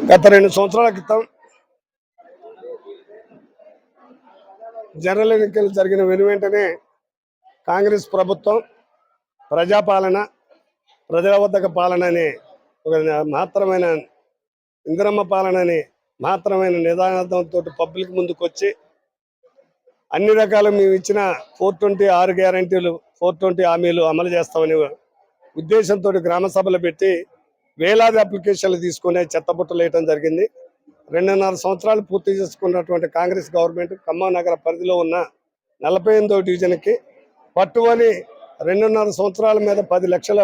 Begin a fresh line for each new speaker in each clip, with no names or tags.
గత 2 సంవత్సరాల క్రితం జనరల్ ఎన్నికలు జరిగిన వెనువెంటనే కాంగ్రెస్ ప్రభుత్వం ప్రజాపాలన, ప్రజల వద్దకు పాలన అనే ఒక మాత్రమైన ఇందిరమ్మ పాలన అనే మాత్రమైన నిదానంతో పబ్లిక్ ముందుకు వచ్చి అన్ని రకాల మేము ఇచ్చిన 420 6 గ్యారంటీలు 420 హామీలు అమలు చేస్తామనే ఉద్దేశంతో గ్రామ సభలు పెట్టి వేలాది అప్లికేషన్లు తీసుకునే చెత్తబుట్టలు వేయడం జరిగింది. 2.5 సంవత్సరాలు పూర్తి చేసుకున్నటువంటి కాంగ్రెస్ గవర్నమెంట్ ఖమ్మం నగర పరిధిలో ఉన్న 48వ డివిజన్కి పట్టువని 2.5 సంవత్సరాల మీద 10 లక్షల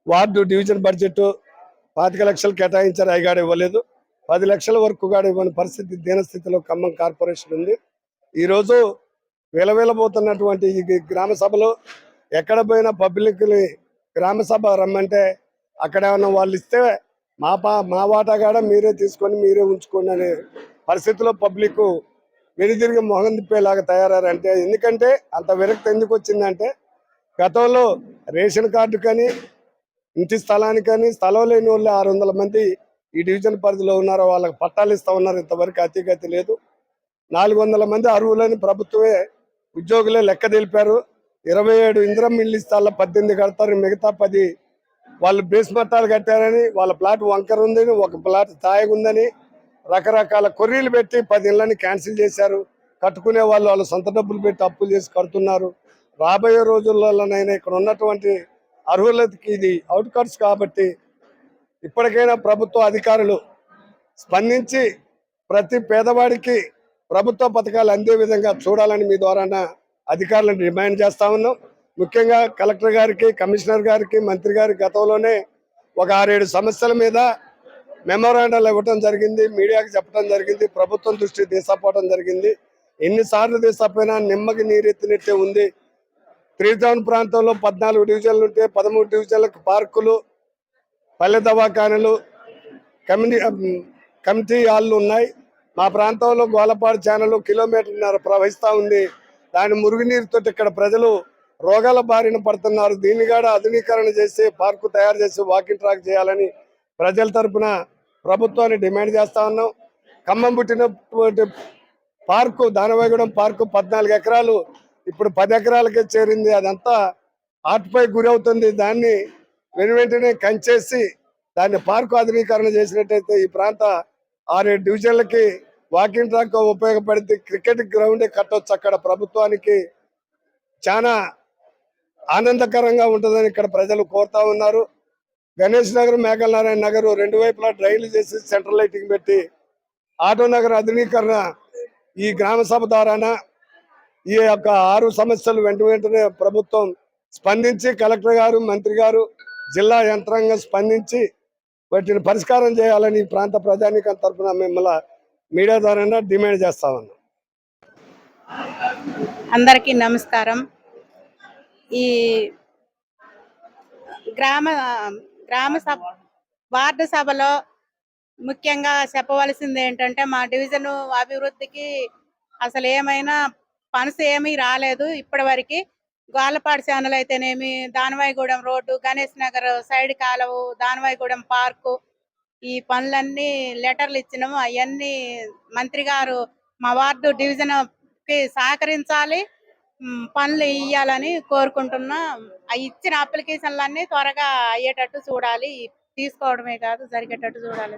వార్డు డివిజన్ బడ్జెట్ 25 లక్షలు కేటాయించారు. అయ్యగాడు ఇవ్వలేదు. 10 లక్షల వరకు కూడా ఇవ్వని పరిస్థితి దీనస్థితిలో ఖమ్మం కార్పొరేషన్ ఉంది. ఈరోజు వెలవెలబోతున్నటువంటి ఈ గ్రామ సభలో ఎక్కడ పోయినా పబ్లిక్ని గ్రామ సభ రమ్మంటే అక్కడ ఏమన్నా వాళ్ళు ఇస్తే మా వాటా కాడ మీరే తీసుకొని మీరే ఉంచుకోండి అనే పరిస్థితిలో పబ్లిక్ వెనుదిరిగి మొహం తిప్పేలాగా తయారంటే, ఎందుకంటే అంత విరక్తి ఎందుకు వచ్చిందంటే గతంలో రేషన్ కార్డు కానీ ఇంటి స్థలానికని స్థలం లేని వాళ్ళు 600 మంది ఈ డివిజన్ పరిధిలో ఉన్నారో వాళ్ళకి పట్టాలు ఇస్తా ఉన్నారు. ఇంతవరకు అతిగతి లేదు. 400 మంది అర్హులని ప్రభుత్వమే ఉద్యోగులే లెక్క తెలిపారు. 27 ఇందిరమ్మ ఇల్లు ఇస్తాళ్ళ 18 కడతారు, మిగతా 10 వాళ్ళు బేస్ మట్టాలు కట్టారని, వాళ్ళ ప్లాట్ వంకర ఉందని, ఒక ప్లాట్ తాయిగా ఉందని రకరకాల కొర్రీలు పెట్టి 10 ఇళ్ళని క్యాన్సిల్ చేశారు. కట్టుకునే వాళ్ళు వాళ్ళ సొంత డబ్బులు పెట్టి అప్పులు చేసి కడుతున్నారు. రాబోయే రోజుల్లోనైనా ఇక్కడ ఉన్నటువంటి అర్హులకి ఇది అవుట్కట్స్ కాబట్టి ఇప్పటికైనా ప్రభుత్వ అధికారులు స్పందించి ప్రతి పేదవాడికి ప్రభుత్వ పథకాలు అందే విధంగా చూడాలని మీ ద్వారా అధికారులను డిమాండ్ చేస్తా ఉన్నాం. ముఖ్యంగా కలెక్టర్ గారికి, కమిషనర్ గారికి, మంత్రి గారికి గతంలోనే ఒక 6-7 సమస్యల మీద మెమోరాండాలు ఇవ్వటం జరిగింది, మీడియాకి చెప్పడం జరిగింది, ప్రభుత్వం దృష్టికి తీసుకుపోవడం జరిగింది. ఎన్నిసార్లు తీసుకపోయినా నిమ్మకి నీరెత్తినట్టే ఉంది. 3 టౌన్ ప్రాంతంలో 14 డివిజన్లు ఉంటే 13 డివిజన్లకు పార్కులు, పల్లె దవాఖానలు, కమిటీ హాళ్ళు ఉన్నాయి. మా ప్రాంతంలో గోలపాడు ఛానల్ కిలోమీటర్న్నర ప్రవహిస్తూ ఉంది. దాని మురుగునీరుతో ఇక్కడ ప్రజలు రోగాల బారిన పడుతున్నారు. దీన్ని కూడా ఆధునీకరణ చేసి పార్కు తయారు చేసి వాకింగ్ ట్రాక్ చేయాలని ప్రజల తరఫున ప్రభుత్వాన్ని డిమాండ్ చేస్తా ఉన్నాం. ఖమ్మం పుట్టినటువంటి పార్కు దానవాయిగూడెం పార్కు 14 ఎకరాలు ఇప్పుడు 10 ఎకరాలకే చేరింది. అదంతా ఆర్ట్పై గురి అవుతుంది. దాన్ని వెనువెంటనే కంచేసి దాన్ని పార్కు ఆధునీకరణ చేసినట్టయితే ఈ ప్రాంత 6-7 డివిజన్లకి వాకింగ్ ట్రాక్ ఉపయోగపడితే క్రికెట్ గ్రౌండే కట్టొచ్చు. అక్కడ ప్రభుత్వానికి చాలా ఆనందకరంగా ఉంటుందని ఇక్కడ ప్రజలు కోరుతా ఉన్నారు. గణేష్ నగర్, మేఘల్ నారాయణ నగర్ 2 వైపులా డ్రైన్లు చేసి సెంట్రల్ లైటింగ్ పెట్టి ఆటో నగర్ ఆధునీకరణ ఈ గ్రామ సభ ద్వారాన ఈ యొక్క 6 సమస్యలు వెంటనే ప్రభుత్వం స్పందించి కలెక్టర్ గారు, మంత్రి గారు, జిల్లా యంత్రాంగం స్పందించి వాటిని పరిష్కారం చేయాలని ఈ ప్రాంత ప్రజానీకం తరఫున మిమ్మల్ని మీడియా ద్వారా డిమాండ్ చేస్తా ఉన్నాం.
అందరికీ నమస్కారం. ఈ గ్రామ సభ వార్డు సభలో ముఖ్యంగా చెప్పవలసింది ఏంటంటే మా డివిజన్ అభివృద్ధికి అసలు ఏమైనా ఫండ్స్ ఏమీ రాలేదు ఇప్పటి వరకు. గోలపాడు ఛానల్ అయితేనేమి, దానవాయిగూడెం రోడ్డు, గణేష్ నగర్ సైడ్ కాలువ, దానవాయిగూడెం పార్కు, ఈ పనులన్నీ లెటర్లు ఇచ్చినాము. అవన్నీ మంత్రి గారు మా వార్డు డివిజన్ కి సహకరించాలి, పనులు ఇయ్యాలని కోరుకుంటున్నా. ఇచ్చిన అప్లికేషన్లన్నీ త్వరగా అయ్యేటట్టు చూడాలి, తీసుకోవడమే కాదు జరిగేటట్టు చూడాలి.